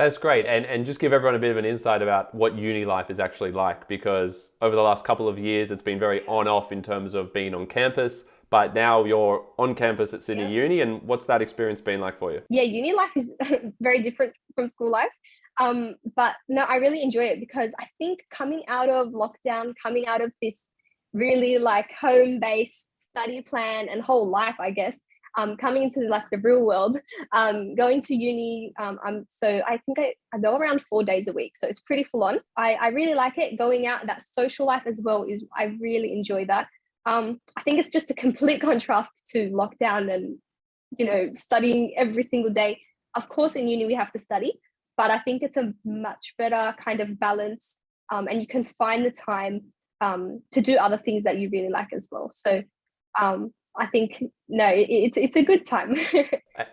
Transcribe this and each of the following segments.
That's great. And just give everyone a bit of an insight about what uni life is actually like, because over the last couple of years, it's been very on off in terms of being on campus, but now you're on campus at Sydney Yeah. Uni. And what's that experience been like for you? Yeah, uni life is very different from school life. But no, I really enjoy it because I think coming out of lockdown, coming out of this really like home-based study plan and whole life, I guess, coming into like the real world, going to uni, so I think I go around 4 days a week, so it's pretty full on. I really like it. Going out, that social life as well is I really enjoy that. I think it's just a complete contrast to lockdown and studying every single day. Of course, in uni we have to study, but I think it's a much better kind of balance, and you can find the time to do other things that you really like as well. So I think no, it's a good time.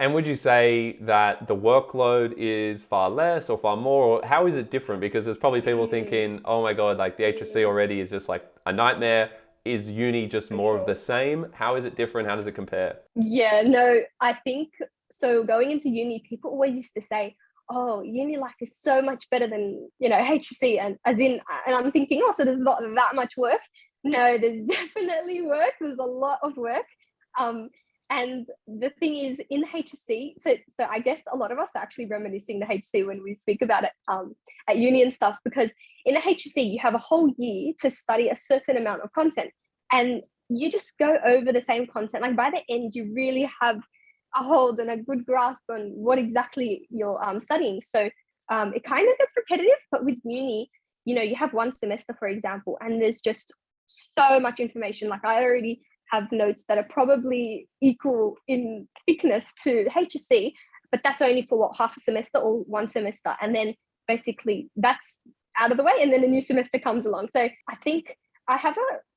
And would you say that the workload is far less or far more, or how is it different? Because there's probably people thinking, oh my God, like the HSC already is just like a nightmare. Is uni just For more of sure. the same? How is it different? How does it compare? Yeah, no, I think so. Going into uni, people always used to say, "Oh, uni life is so much better than HSC," and I'm thinking, "Oh, so there's not that much work." No, there's definitely work. There's a lot of work, um, and the thing is, in HSC, so I guess a lot of us are actually reminiscing the HSC when we speak about it at uni and stuff, because in the HSC you have a whole year to study a certain amount of content, and you just go over the same content. Like by the end, you really have a hold and a good grasp on what exactly you're studying. So it kind of gets repetitive, but with uni, you have one semester, for example, and there's just so much information. Like I already have notes that are probably equal in thickness to HSC, but that's only for what, half a semester or one semester. And then basically that's out of the way, and then a new semester comes along. So I think I have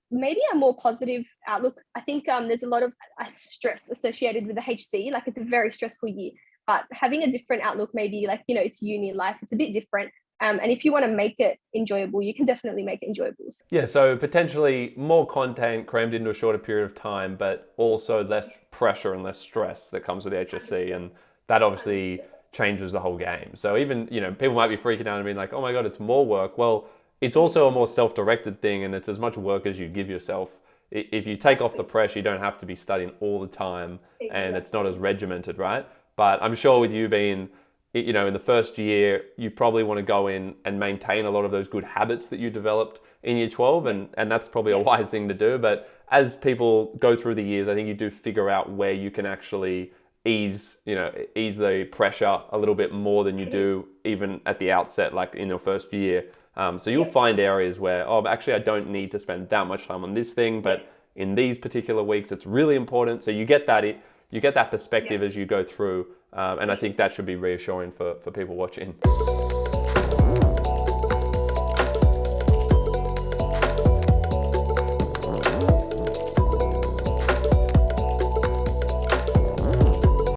maybe a more positive outlook. I think there's a lot of stress associated with the HC. Like it's a very stressful year, but having a different outlook, maybe like, it's uni life, it's a bit different. And if you want to make it enjoyable, you can definitely make it enjoyable. Yeah, so potentially more content crammed into a shorter period of time, but also less pressure and less stress that comes with the HSC. And that obviously 100%. changes the whole game. So even, people might be freaking out and being like, oh my God, it's more work. Well, it's also a more self-directed thing, and it's as much work as you give yourself. If you take off the Exactly. pressure, you don't have to be studying all the time, and it's not as Exactly. regimented, right? But I'm sure with you being, in the first year, you probably want to go in and maintain a lot of those good habits that you developed in year 12, Yes. and that's probably a Yes. wise thing to do. But as people go through the years, I think you do figure out where you can actually ease the pressure a little bit more than you do even at the outset, like in your first year. So you'll Yes. find areas where, oh, actually, I don't need to spend that much time on this thing, but Yes. in these particular weeks, it's really important. So you get that Yeah. perspective as you go through, and For I sure. think that should be reassuring for people watching.